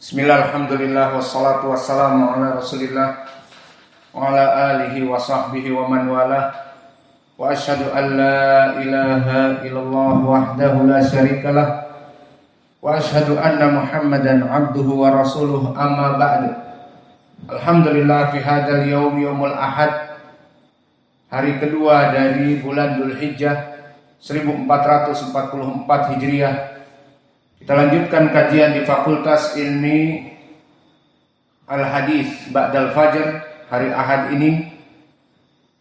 Bismillah, alhamdulillah, wassalatu wassalamu ala rasulillah wa ala alihi wa sahbihi wa man wala wa ashadu an la ilaha illallah wahdahu la syarikalah wa ashadu anna muhammadan abduhu wa rasuluh amma ba'du. Alhamdulillah fi hadal yaumul ahad, hari kedua dari bulan Dzulhijjah 1444 Hijriah. Kita lanjutkan kajian di Fakultas Ilmi Al-Hadis Ba'dal Fajr hari Ahad ini,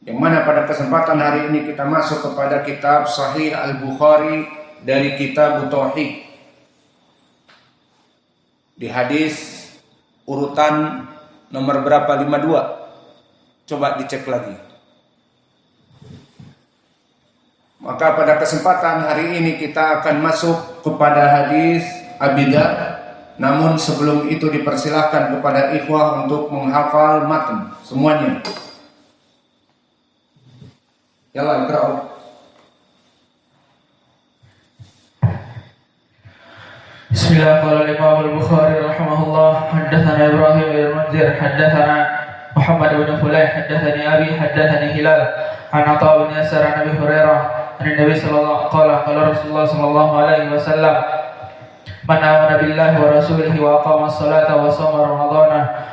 yang mana pada kesempatan hari ini kita masuk kepada kitab Sahih Al-Bukhari dari kitab Tauhid. Di hadis urutan nomor berapa? 52. Coba dicek lagi. Maka pada kesempatan hari ini kita akan masuk kepada hadis Abi Dzar. Namun sebelum itu dipersilahkan kepada ikhwah untuk menghafal matan semuanya. Yalla iqra'u. Bismillah. Qala Imam Al-Bukhari rahimahullah, haddatsana Ibrahim bin Munzir, haddatsana Muhammad bin Fulayh, haddatsani Abi, haddatsani Hilal an Atha bin Yasar an Abi Hurairah an Nabi sallallahu qala Rasulullah sallallahu alaihi wasallam, man amana billahi wa rasulihi wa aqama as-salata wa shoma ramadhana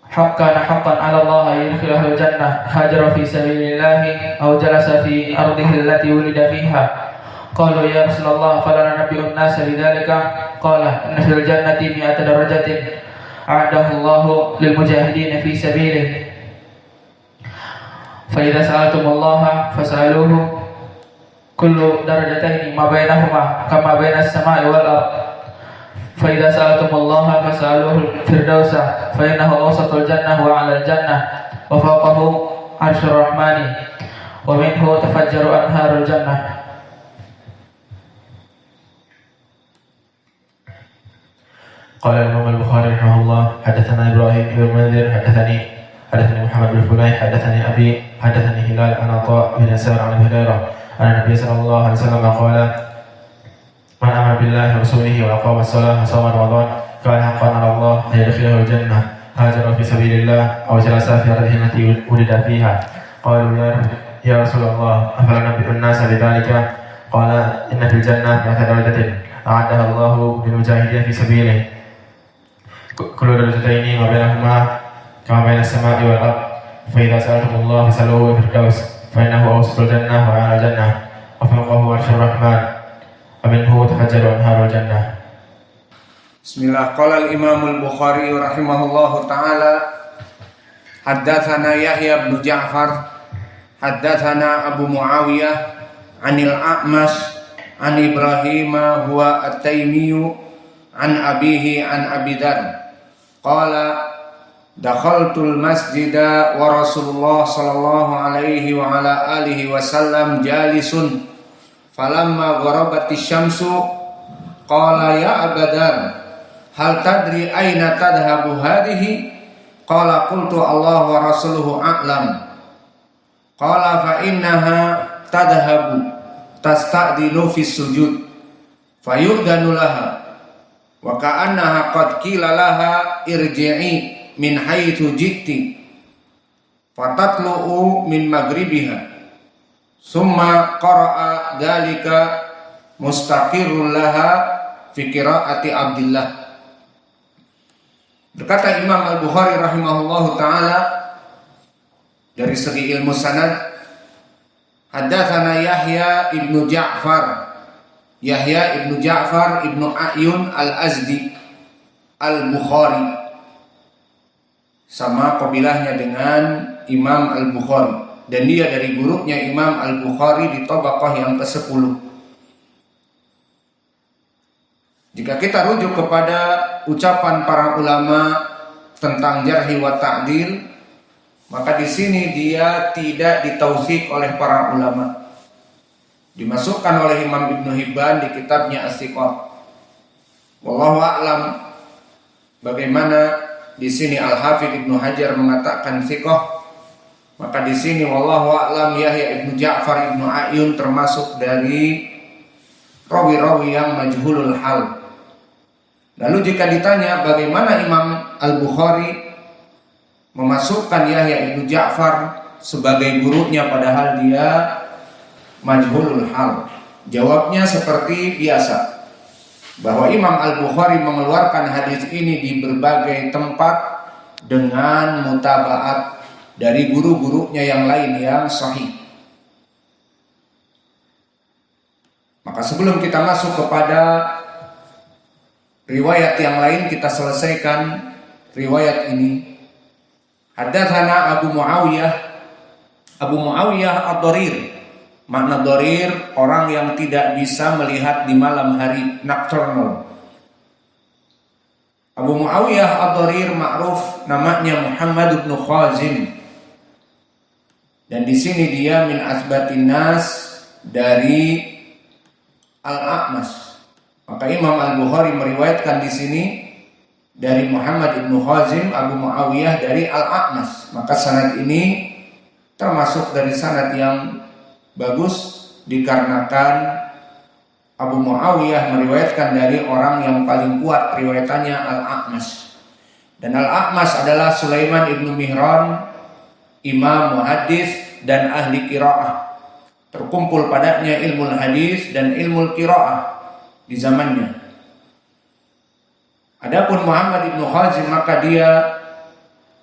haqqan 'ala Allah yadkhiluhu al-jannah, hajara fi sabilillah aw jalasa fi ardihi allati wulida fiha. Qalu ya Rasulullah falana nabiyun nas bidzalika, qala inna fil jannati mi'ata darajatin a'adahu Allahu lil mujahidin fi sabilihi. فإذا سألتم الله فاسألوه كل درجتين ما بينهما كما بين السماء والأرض. فإذا سألتم الله فاسألوه الفردوس فإنه أوسط الجنة وأعلى الجنة وفوقه عرش الرحمن ومنه تفجر أنهار الجنة. قال الإمام البخاري رحمه الله حدثنا إبراهيم بن منذر حدثني محمد بن فليح حدثني أبي حدثني هلال عن عطاء بن يسار عن أبي هريرة أن النبي صلى الله عليه وسلم قال من آمن بالله ورسوله وأقام الصلاة وصام رمضان كان حقا على الله أن يدخله الجنة، هاجر في سبيل الله أو جلس في أرضه التي ولد فيها. قالوا يا رسول الله أفلا ننبئ الناس بذلك؟ قال إن في الجنة 100 درجة أعدها الله للمجاهدين في سبيله، كل درجتين ما بينهما كما بين السماء والأرض. فإذا سألتم الله فسألوه الفردوس فإنه أوسط الجنة وأعلى الجنة وفوقه عرش الرحمن ومنه تفجر أنهار الجنة. Bismillah. Qala al-Imam Al-Bukhari rahimahullahu ta'ala, haddatsana Yahya bin Ja'far haddatsana Abu Muawiyah anil A'mash an Ibrahim huwa at-Taymi an abihi an Abi Dzar qala dakhaltul masjida wa Rasulullah sallallahu alaihi wa ala alihi wasallam jalisun falamma gharabatis syamsu qala ya Aba Dzar hal tadri aina tadhhabu hadhihi? Qala qultu Allah wa rasuluhu a'lam. Qala fa innaha tadhhabu tasta'dinu fi sujud fayudhanu laha wa ka'annaha qad qila laha irji'i min haitsu jitti fatatlu'u min maghribiha summa qara'a dzalika mustaqirrun laha fi qiraati Abdullah. Berkata Imam Al-Bukhari rahimahullahu ta'ala, dari segi ilmu sanad, haddatsana Yahya ibnu Ja'far ibnu A'yun Al-Azdi Al-Bukhari, sama kabilahnya dengan Imam Al-Bukhari, dan dia dari gurunya Imam Al-Bukhari di tabaqah yang ke-10. Jika kita rujuk kepada ucapan para ulama tentang jarhi wa ta'dil, maka di sini dia tidak ditautsik oleh para ulama. Dimasukkan oleh Imam Ibnu Hibban di kitabnya As-Siqah. Wallahu a'lam bagaimana di sini Al-Hafidz Ibnu Hajar mengatakan thiqah, maka di sini wallahu a'lam Yahya ibnu Ja'far ibnu A'yun termasuk dari rawi-rawi yang majhulul hal. Lalu jika ditanya bagaimana Imam Al-Bukhari memasukkan Yahya ibnu Ja'far sebagai gurunya padahal dia majhulul hal, jawabnya seperti biasa, bahwa Imam Al-Bukhari mengeluarkan hadis ini di berbagai tempat dengan mutabaat dari guru-gurunya yang lain yang sahih. Maka sebelum kita masuk kepada riwayat yang lain, kita selesaikan riwayat ini. Haddatsana Abu Muawiyah ad-Darir. Makna dharir, orang yang tidak bisa melihat di malam hari, nocturnal. Abu Muawiyah ad-Darir ma'ruf namanya Muhammad bin Khazim. Dan di sini dia min asbatin nas, dari Al-A'mas. Maka Imam Al-Bukhari meriwayatkan di sini dari Muhammad bin Khazim, Abu Muawiyah dari Al-A'mas. Maka sanad ini termasuk dari sanad yang bagus dikarenakan Abu Muawiyah meriwayatkan dari orang yang paling kuat riwayatannya, Al-A'mas. Dan Al-A'mas adalah Sulaiman ibnu Mihran, imam muhaddis dan ahli qiraah. Terkumpul padanya ilmu hadis dan ilmu qiraah di zamannya. Adapun Muhammad ibnu Khazim, maka dia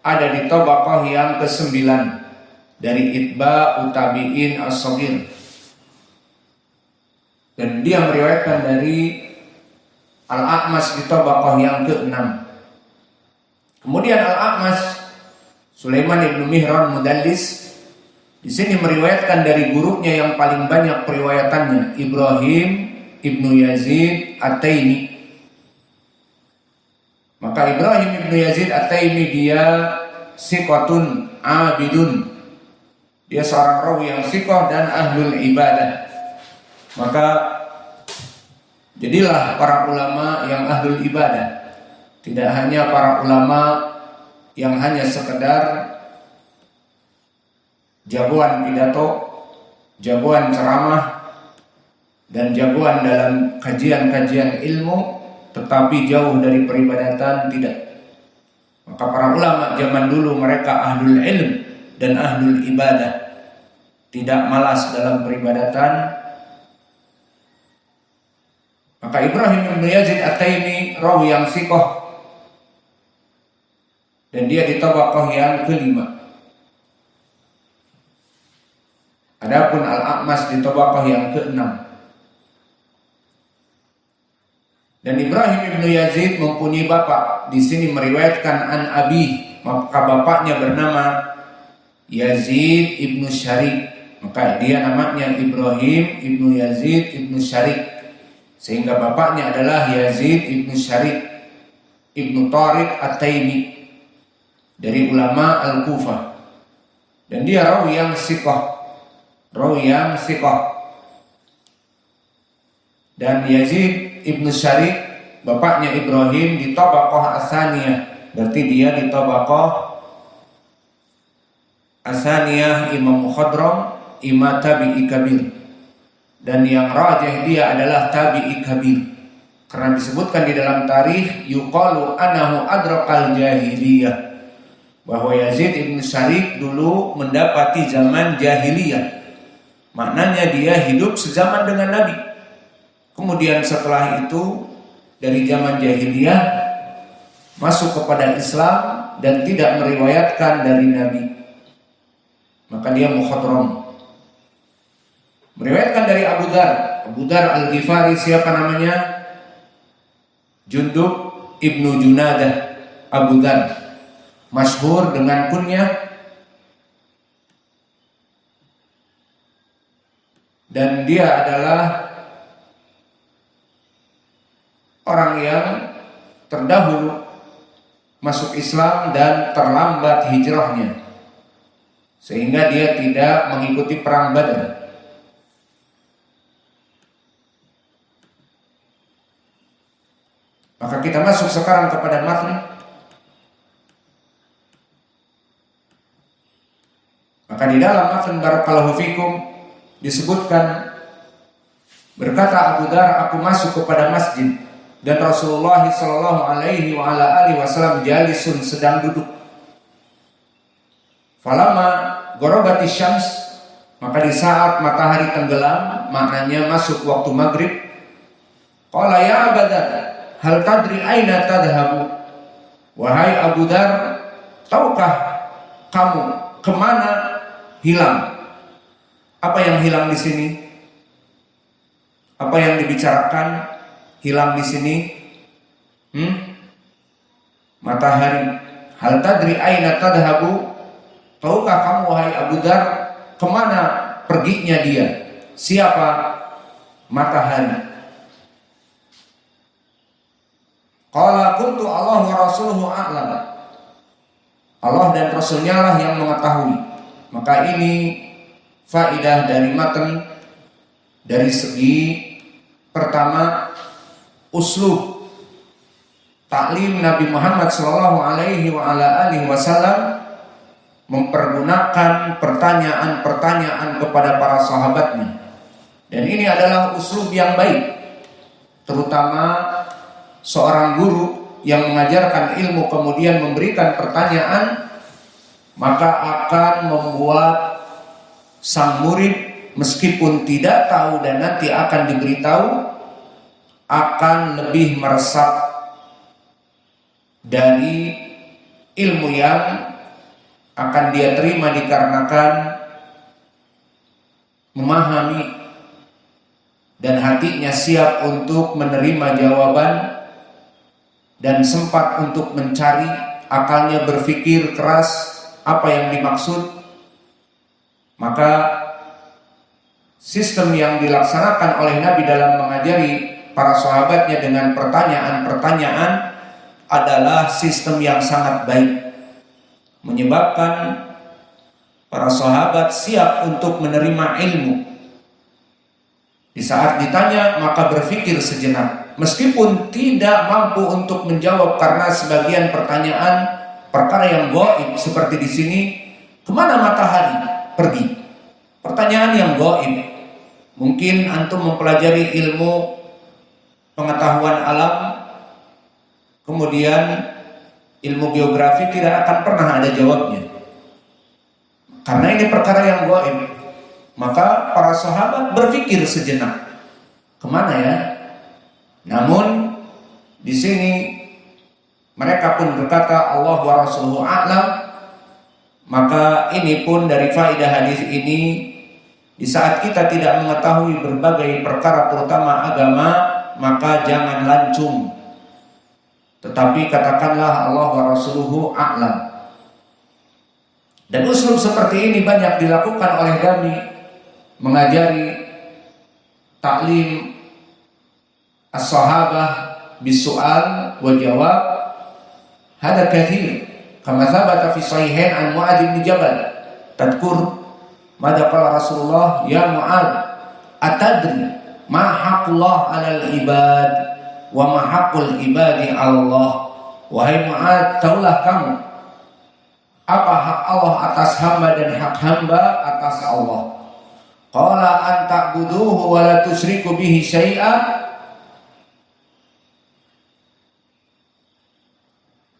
ada di tabaqah yang ke-9 dari itba'u tabi'in as-shaghir. Dan dia meriwayatkan dari Al-A'mas di tabaqah yang ke-6. Kemudian Al-A'mas, Sulaiman ibnu Mihran mudallis, di sini meriwayatkan dari gurunya yang paling banyak periwayatannya, Ibrahim ibnu Yazid At-Taimi. Maka Ibrahim ibnu Yazid At-Taimi dia siqatun abidun. Dia seorang rawi yang siqah dan ahlul ibadah. Maka jadilah para ulama yang ahlul ibadah. Tidak hanya para ulama yang hanya sekedar jagoan pidato, jagoan ceramah, dan jagoan dalam kajian-kajian ilmu, tetapi jauh dari peribadatan, tidak. Maka para ulama zaman dulu mereka ahlul ilm dan ahlul ibadah, tidak malas dalam peribadatan. Maka Ibrahim bin Yazid At-Taimi rawi yang siqah, dan dia di tabaqah yang ke-5. Adapun Al-A'mas di tabaqah yang ke-6. Dan Ibrahim bin Yazid mempunyai bapak. Di sini meriwayatkan an abi, maka bapaknya bernama Yazid ibnu Syarik. Maka dia namanya Ibrahim ibnu Yazid ibnu Syarik, sehingga bapaknya adalah Yazid ibnu Syarik ibnu Tariq At-Taimi dari ulama Al-Kufah. Dan dia rawi yang siqah, Dan Yazid ibnu Syarik, bapaknya Ibrahim, di tabaqah as-saniyah, berarti dia di tabaqah as-saniyah, imam mukhadram, imam tabi'i kabir. Dan yang rajih dia adalah tabi'i kabir, karena disebutkan di dalam tarikh yuqalu anahu adrakal jahiliyah, bahwa Yazid ibnu Syarik dulu mendapati zaman jahiliyah. Maknanya dia hidup sezaman dengan Nabi. Kemudian setelah itu dari zaman jahiliyah masuk kepada Islam dan tidak meriwayatkan dari Nabi. Maka dia mukhadram. Meriwayatkan dari Abu Dar Al-Ghifari. Siapa namanya? Jundub ibnu Junadah Abu Dar, masyhur dengan kunyah. Dan dia adalah orang yang terdahulu masuk Islam dan terlambat hijrahnya, sehingga dia tidak mengikuti perang Badar. Maka kita masuk sekarang kepada matn. Maka di dalam matn barakallahu fikum disebutkan, berkata Abu Dar, aku masuk kepada masjid dan Rasulullah sallallahu alaihi wasallam jalisun, sedang duduk. Falamma ghorabati syams, maka di saat matahari tenggelam, maknanya masuk waktu maghrib, qala ya Abu Dzar, hal tadri aina tadhhabu? Wahai Abu Dzar, tahukah kamu kemana hilang? Apa yang hilang di sini? Apa yang dibicarakan hilang di sini? Matahari. Hal tadri aina tadhhabu? Tahukah kamu wahai Abu Dzar kemana perginya dia? Siapa? Matahari. Qala kuntu Allah wa rasuluhu a'lam. Allah dan Rasulnya lah yang mengetahui. Maka ini faidah dari matan dari segi pertama, uslub taklim Nabi Muhammad sallallahu alaihi wasallam mempergunakan pertanyaan-pertanyaan kepada para sahabatnya. Dan ini adalah uslub yang baik, terutama seorang guru yang mengajarkan ilmu kemudian memberikan pertanyaan, maka akan membuat sang murid meskipun tidak tahu dan nanti akan diberitahu, akan lebih meresap dari ilmu yang akan dia terima dikarenakan memahami dan hatinya siap untuk menerima jawaban dan sempat untuk mencari, akalnya berpikir keras apa yang dimaksud. Maka sistem yang dilaksanakan oleh Nabi dalam mengajari para sahabatnya dengan pertanyaan-pertanyaan adalah sistem yang sangat baik, menyebabkan para sahabat siap untuk menerima ilmu. Di saat ditanya maka berpikir sejenak, meskipun tidak mampu untuk menjawab karena sebagian pertanyaan perkara yang gaib seperti di sini, kemana matahari pergi? Pertanyaan yang gaib. Mungkin antum mempelajari ilmu pengetahuan alam, kemudian ilmu geografi tidak akan pernah ada jawabnya, karena ini perkara yang gaib. Maka para sahabat berpikir sejenak, kemana ya? Namun di sini mereka pun berkata Allah wa rasuluhu a'lam. Maka ini pun dari faedah hadis ini, di saat kita tidak mengetahui berbagai perkara terutama agama, maka jangan lancung, tetapi katakanlah Allah wa rasuluhu a'lam. Dan uslub seperti ini banyak dilakukan oleh kami, mengajari taklim as-sahabah bisu'al wa jawab. Hada kathir kama thabata fi sahihain an Mu'adz bin Jabal tadkur mada qala Rasulullah ya Mu'adz atadri ma haqqullah 'alal ibad wa ma haqqul ibadi 'ala Allah. Wahai Mu'adz, taulah kamu apa hak Allah atas hamba dan hak hamba atas Allah. Qala an ta'buduhu wa la tusyriku bihi syai'a.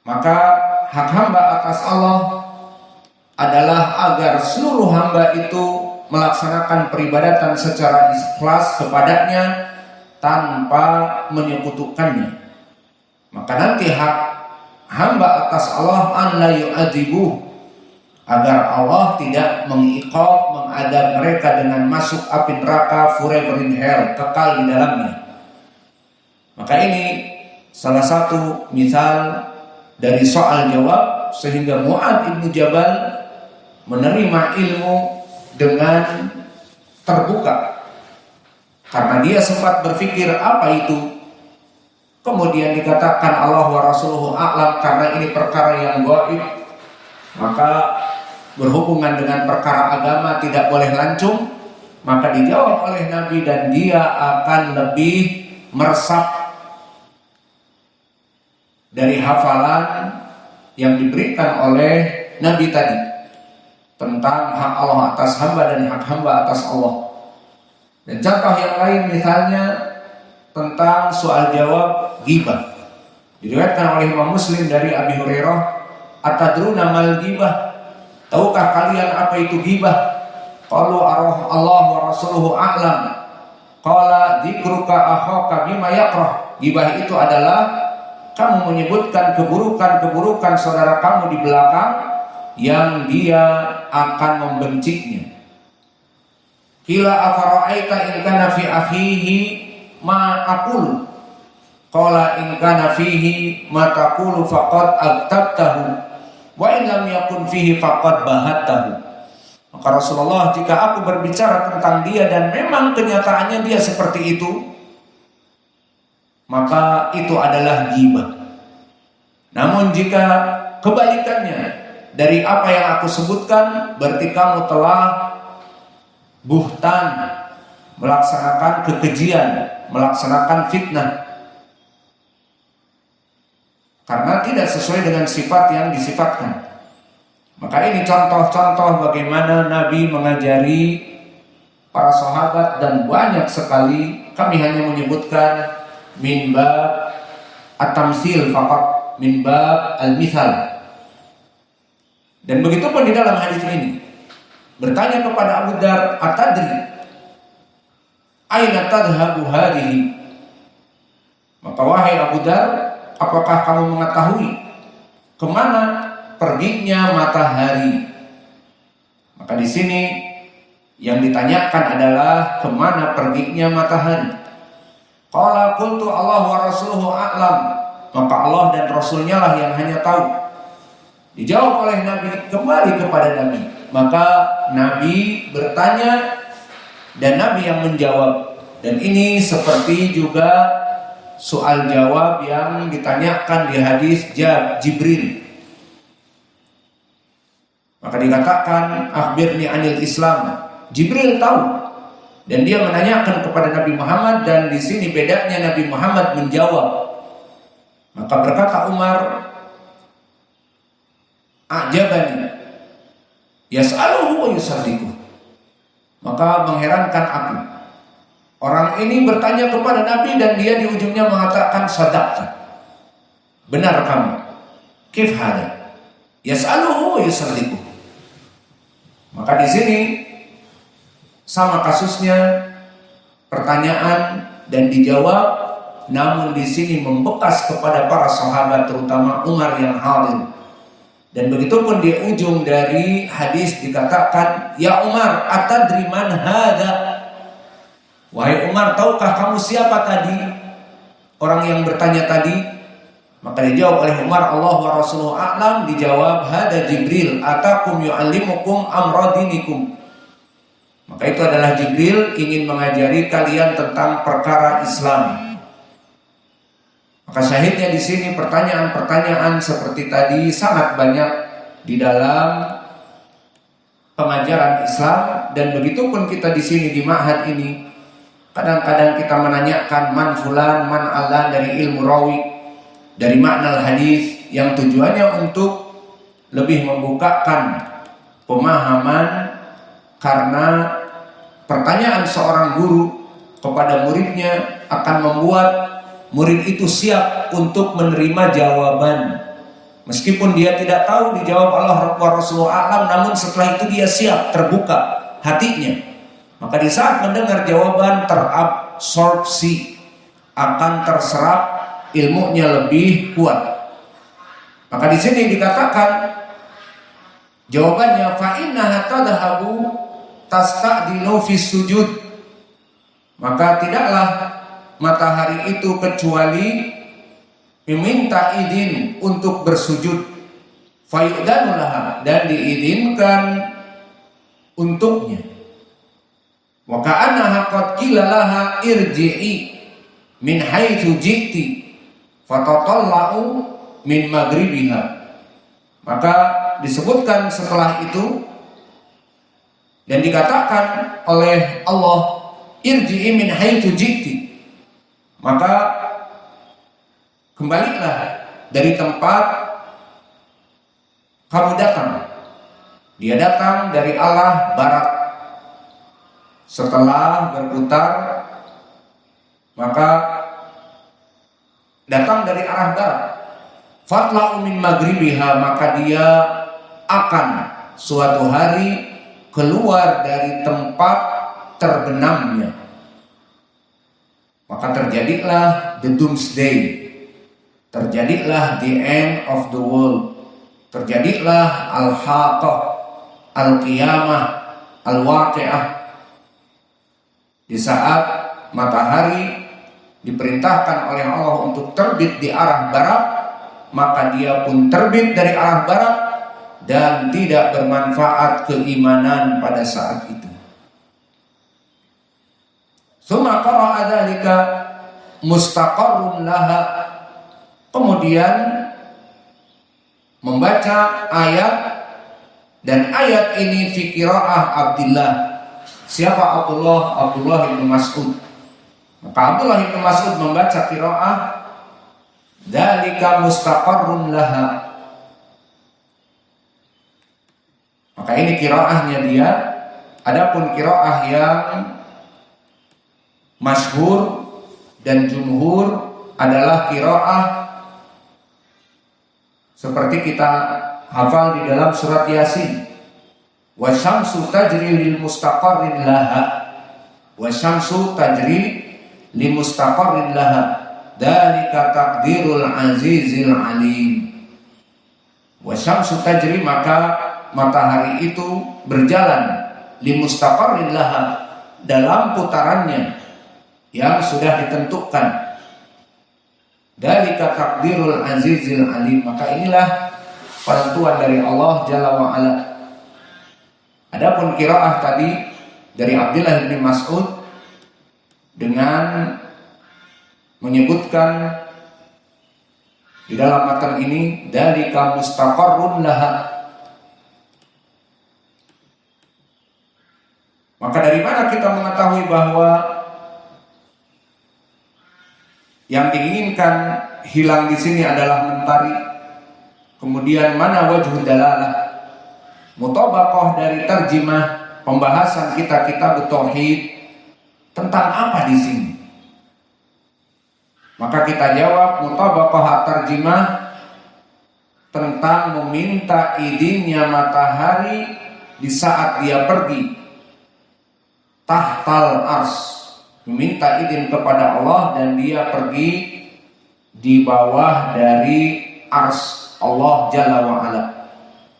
Maka hak hamba atas Allah adalah agar seluruh hamba itu melaksanakan peribadatan secara ikhlas kepadanya tanpa menyekutukannya. Maka nanti hak hamba atas Allah an la yu'adzibuh, agar Allah tidak mengiqab, mengadab mereka dengan masuk api neraka forever in hell, kekal di dalamnya. Maka ini salah satu misal dari soal jawab, sehingga Mu'adz bin Jabal menerima ilmu dengan terbuka, karena dia sempat berpikir apa itu. Kemudian dikatakan Allah wa rasuluhu a'lam, karena ini perkara yang gaib, maka berhubungan dengan perkara agama tidak boleh lancung. Maka dijawab oleh Nabi dan dia akan lebih meresap dari hafalan yang diberikan oleh Nabi tadi tentang hak Allah atas hamba dan hak hamba atas Allah. Dan contoh yang lain misalnya tentang soal jawab ghibah. Diriwayatkan oleh Imam Muslim dari Abi Hurairah, "Atadruna mal ghibah?" Tahukah kalian apa itu ghibah? Qalu Allah wa rasuluhu a'lam. Qala dzikruka akhaka bima yakrah. Ghibah itu adalah kamu menyebutkan keburukan-keburukan saudara kamu di belakang yang dia akan membencinya. Qila afara'aita in kana fi akhihi ma aqulu. Qala in kana fihi ma taqulu faqad aktabtahu wa in lam yakun fihi faqad bahattahu. Maka Rasulullah, jika aku berbicara tentang dia dan memang kenyataannya dia seperti itu, maka itu adalah ghibah. Namun jika kebalikannya dari apa yang aku sebutkan, berarti kamu telah buhtan, melaksanakan kekejian, melaksanakan fitnah, karena tidak sesuai dengan sifat yang disifatkan. Maka ini contoh-contoh bagaimana Nabi mengajari para sahabat, dan banyak sekali. Kami hanya menyebutkan min bab at-tamsil faqat, min bab al-mithal. Dan begitu pun di dalam hadis ini bertanya kepada Abu Dar, "Atadri aina tadhhabu hadhihi?" Maka wahai Abu Dar, apakah kamu mengetahui kemana perginya matahari? Maka di sini yang ditanyakan adalah kemana perginya matahari. Qala qultu Allah wa rasuluhu a'lam. Maka Allah dan Rasulnya lah yang hanya tahu. Dijawab oleh Nabi, kembali kepada Nabi. Maka Nabi bertanya dan Nabi yang menjawab. Dan ini seperti juga soal jawab yang ditanyakan di hadis Jibril. Maka dikatakan akhbirni anil Islam. Jibril tahu dan dia menanyakan kepada Nabi Muhammad, dan di sini bedanya Nabi Muhammad menjawab. Maka berkata Umar, "A'jabani yas'aluhu wa yusaddiquh." Maka mengherankan aku, orang ini bertanya kepada Nabi dan dia di ujungnya mengatakan sadaqta, benar kamu. Kif hada yas'aluhu wa yusaddiquh. Maka di sini sama kasusnya, pertanyaan dan dijawab, namun di sini membekas kepada para sahabat, terutama Umar yang hadir. Dan begitu pun di ujung dari hadis dikatakan, "Ya Umar, atadri man hada?" Wahai Umar, tahukah kamu siapa tadi orang yang bertanya tadi? Maka dijawab oleh Umar, Allah wa rasuluhu a'lam. Dijawab, hada Jibril atakum yu'allimukum amra dinikum. Maka itu adalah Jibril ingin mengajari kalian tentang perkara Islam. Maka syahidnya di sini pertanyaan-pertanyaan seperti tadi sangat banyak di dalam pengajaran Islam. Dan begitu pun kita di sini di ma'had ini, kadang-kadang kita menanyakan man fulan, man Allah dari ilmu rawi, dari makna hadis, yang tujuannya untuk lebih membukakan pemahaman, karena pertanyaan seorang guru kepada muridnya akan membuat murid itu siap untuk menerima jawaban. Meskipun dia tidak tahu dijawab Allah wa Rasulullah a'lam, namun setelah itu dia siap, terbuka hatinya. Maka di saat mendengar jawaban terabsorpsi, akan terserap, ilmunya lebih kuat. Maka di sini dikatakan jawabannya, fa innaha tadhhabu tasta'dinu fis sujud. Maka tidaklah matahari itu kecuali meminta izin untuk bersujud, fayudanu laha, dan diizinkan untuknya. Wa ka'annaha qad qila laha irji'i min haitsu ji'ti fatatalla'u min maghribiha. Maka disebutkan setelah itu dan dikatakan oleh Allah, irji'i min haitsu ji'ti, maka kembalilah dari tempat kamu datang. Dia datang dari arah barat. Setelah berputar, maka datang dari arah barat. Fatla'u min maghribiha, maka dia akan suatu hari keluar dari tempat terbenamnya. Maka terjadilah the doomsday, terjadilah the end of the world, terjadilah al-haqqah, al-qiyamah, al-waqi'ah. Di saat matahari diperintahkan oleh Allah untuk terbit di arah barat, maka dia pun terbit dari arah barat dan tidak bermanfaat keimanan pada saat itu. Summa qara'a dzalika mustaqarrun laha, kemudian membaca ayat, dan ayat ini fi qiraah Abdullah. Siapa Abdullah? Abdullah bin Mas'ud. Maka Abdullah bin Mas'ud membaca qiraah dzalika mustaqarrun laha. Maka ini qiraahnya dia. Adapun qiraah yang masyhur dan jumhur adalah qiraah seperti kita hafal di dalam surat Yasin. Wasyamsu tajri lil mustaqarrin laha. Wasyamsu tajri li mustaqarrin laha. Dzalika taqdirul azizil alim. Wasyamsu tajri, maka matahari itu berjalan li mustaqarrin laha, dalam putarannya yang sudah ditentukan. Dzalika taqdirul azizil alim, maka inilah penentuan dari Allah Jalla wa Ala. Adapun qiraah tadi dari Abdullah bin Mas'ud dengan menyebutkan di dalam matan ini dzalika mustaqarrun laha. Maka dari mana kita mengetahui bahwa yang diinginkan hilang di sini adalah mentari? Kemudian mana wajhud dalalah? Mutabaqah dari terjemah pembahasan kita kitab tauhid tentang apa di sini? Maka kita jawab mutabaqah terjemah tentang meminta izinnya matahari di saat dia pergi tahtal ars, meminta izin kepada Allah dan dia pergi di bawah dari ars Allah Jalla wa Ala.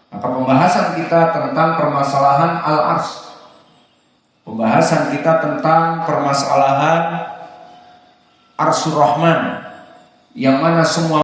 Maka pembahasan kita tentang permasalahan al-ars, pembahasan kita tentang permasalahan Arsur Rahman, yang mana semua